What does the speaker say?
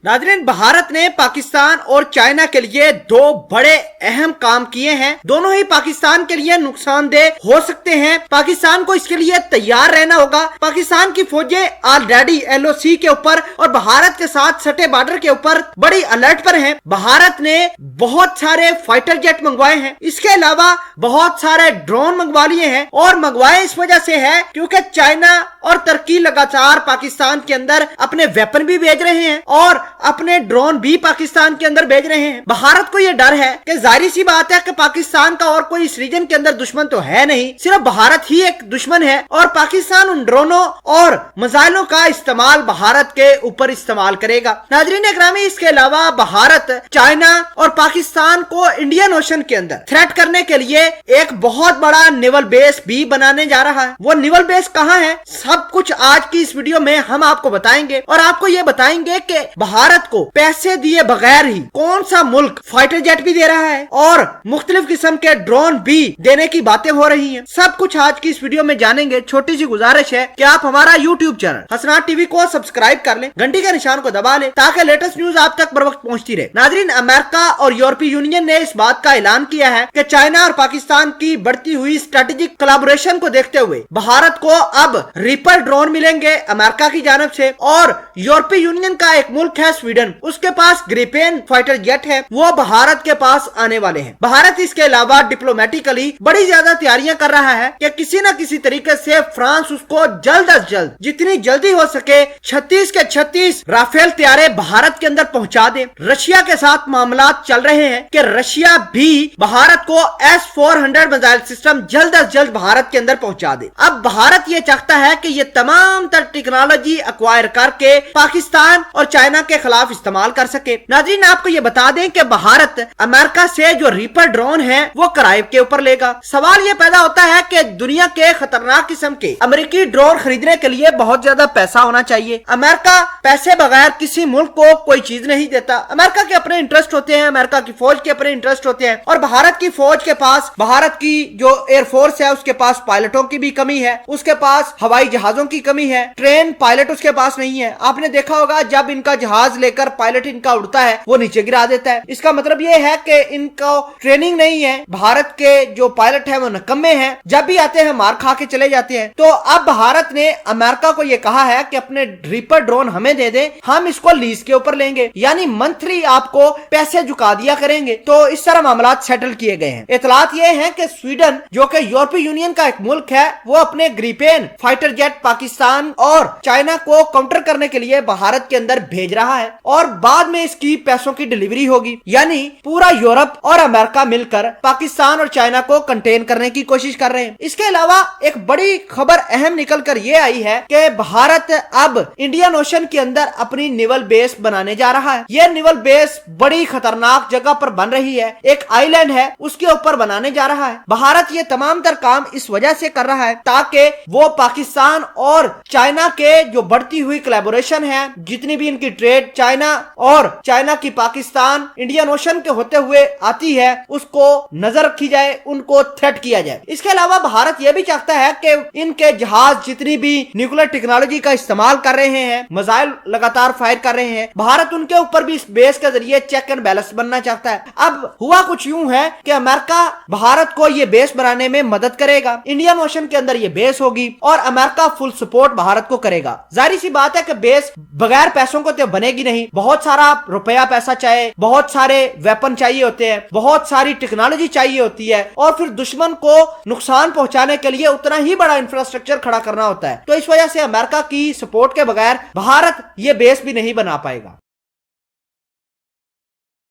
नाज़रीन, भारत ने पाकिस्तान और चाइना के लिए दो बड़े अहम काम किए हैं। दोनों ही पाकिस्तान के लिए नुकसानदेह हो सकते हैं। पाकिस्तान को इसके लिए तैयार रहना होगा। पाकिस्तान की फौजें ऑलरेडी LOC के ऊपर और भारत के साथ सटे बॉर्डर के ऊपर बड़ी अलर्ट पर हैं। भारत ने बहुत सारे फाइटर जेट मंगवाए हैं। इसके अलावा बहुत सारे ड्रोन मंगवा लिए हैं और मंगवाए इस वजह से है क्योंकि चाइना और तुर्की लगातार पाकिस्तान के अंदर अपने वेपन भी भेज रहे हैं और अपने ड्रोन भी पाकिस्तान के अंदर भेज रहे हैं। भारत को यह डर है कि जाहिर सी बात है कि पाकिस्तान का और कोई इस रीजन के अंदर दुश्मन तो है नहीं, सिर्फ भारत ही एक दुश्मन है और पाकिस्तान उन ड्रोनों और मिसाइलों का इस्तेमाल भारत के ऊपर इस्तेमाल करेगा। नाज़रीन इकरामी, इसके अलावा भारत चाइना और पाकिस्तान को इंडियन ओशन के अंदर थ्रेट करने के लिए एक बहुत बड़ा नेवल बेस भी बनाने जा रहा है। वो नेवल बेस कहाँ है, सब कुछ आज की इस वीडियो में हम आपको बताएंगे और आपको ये बताएंगे कि भारत को पैसे दिए बगैर ही कौन सा मुल्क फाइटर जेट भी दे रहा है और मुख्तलिफ किस्म के ड्रोन भी देने की बातें हो रही हैं। सब कुछ आज की इस वीडियो में जानेंगे। छोटी सी गुजारिश है कि आप हमारा YouTube चैनल हसनात टीवी को सब्सक्राइब कर लें, घंटी के निशान को दबा लें ताकि लेटेस्ट न्यूज आप तक बर वक्त पहुंचती रहे। नाज़रीन, अमेरिका और यूरोपीय यूनियन ने इस बात का ऐलान किया है कि चाइना और पाकिस्तान की बढ़ती हुई स्ट्रेटेजिक कोलैबोरेशन को देखते हुए भारत को अब रीपर ड्रोन मिलेंगे अमेरिका की जानिब से। और यूरोपीय यूनियन का एक मुल्क है स्वीडन, उसके पास ग्रिपेन फाइटर जेट है, वो भारत के पास आने वाले हैं। भारत इसके अलावा डिप्लोमेटिकली बड़ी ज्यादा तैयारियां कर रहा है कि किसी न किसी तरीके से फ्रांस उसको जल्द अज जल्द जितनी जल्दी हो सके 36 के 36 राफेल तैयारे भारत के अंदर पहुंचा दे। रशिया के साथ मामला चल रहे हैं कि रशिया भी भारत को S-400 मिसाइल सिस्टम जल्द अज जल्द भारत के अंदर पहुंचा दे। अब भारत ये चाहता है कि ये तमाम तर टेक्नोलॉजी एक्वायर करके पाकिस्तान और चाइना के खिलाफ इस्तेमाल कर सके। नाज़रीन, आपको ये बता दें कि भारत अमेरिका से जो रीपर ड्रोन है वो किराए के ऊपर लेगा। सवाल ये पैदा होता है कि दुनिया के खतरनाक किस्म के अमेरिकी ड्रोन खरीदने के लिए बहुत ज्यादा पैसा होना चाहिए। अमेरिका पैसे बगैर किसी मुल्क को कोई चीज नहीं देता। अमेरिका के अपने इंटरेस्ट होते हैं, अमेरिका की फौज के अपने इंटरेस्ट होते हैं और भारत की फौज के पास, भारत की जो एयरफोर्स है उसके पास पायलटों की भी कमी है, उसके पास हवाई जहाजों की कमी है, ट्रेन पायलट उसके पास नहीं है। आपने देखा होगा जब इनका जहाज लेकर पायलट इनका उड़ता है वो नीचे गिरा देता है। इसका मतलब ये है कि इनको ट्रेनिंग नहीं है। भारत के जो पायलट है वो नकम्मे हैं, जब भी आते हैं मार खा के चले जाते हैं। तो अब भारत ने अमेरिका को ये कहा है कि अपने रीपर ड्रोन हमें दे दे, हम इसको लीज के ऊपर लेंगे, यानी मंथली आपको पैसे चुका दिया करेंगे। तो इस तरह मामला सेटल किए गए हैं। इतलात ये है कि स्वीडन जो कि यूरोपीय यूनियन का एक मुल्क है वो अपने ग्रिपेन फाइटर जेट पाकिस्तान और चाइना को काउंटर करने के लिए भारत के अंदर भेज रहा है और बाद में इसकी पैसों की डिलीवरी होगी। यानी पूरा यूरोप और अमेरिका मिलकर पाकिस्तान और चाइना को कंटेन करने की कोशिश कर रहे हैं। इसके अलावा एक बड़ी खबर अहम निकल कर ये आई है कि भारत अब इंडियन ओशन के अंदर अपनी नेवल बेस बनाने जा रहा है। यह नेवल बेस बड़ी खतरनाक जगह पर बन रही है, एक आइलैंड है उसके ऊपर बनाने जा रहा है। भारत ये तमाम तर काम इस वजह से कर रहा है ताकि वो पाकिस्तान और चाइना के जो बढ़ती हुई कोलैबोरेशन है, जितनी भी इनकी ट्रेड चाइना और चाइना की पाकिस्तान इंडियन ओशन के होते हुए आती है उसको नजर रखी जाए, उनको थ्रेट किया जाए। इसके अलावा भारत यह भी चाहता है कि इनके जहाज जितनी भी न्यूक्लियर टेक्नोलॉजी का इस्तेमाल कर रहे हैं, मिसाइल लगातार फायर कर रहे हैं, भारत उनके ऊपर भी इस बेस के जरिए चेक एंड बैलेंस बनना चाहता है। अब हुआ कुछ यूं है कि अमेरिका भारत को ये बेस बनाने में मदद करेगा, इंडियन ओशन के अंदर ये बेस होगी और अमेरिका फुल सपोर्ट भारत को करेगा। जाहिर सी बात है कि बेस बगैर पैसों को तो बनेगी नहीं, बहुत सारा रुपया पैसा चाहिए, बहुत सारे वेपन चाहिए होते हैं, बहुत सारी टेक्नोलॉजी चाहिए होती है और फिर दुश्मन को नुकसान पहुंचाने के लिए उतना ही बड़ा इंफ्रास्ट्रक्चर खड़ा करना होता है। तो इस वजह से अमेरिका की सपोर्ट के बगैर भारत ये बेस भी नहीं बना पाएगा।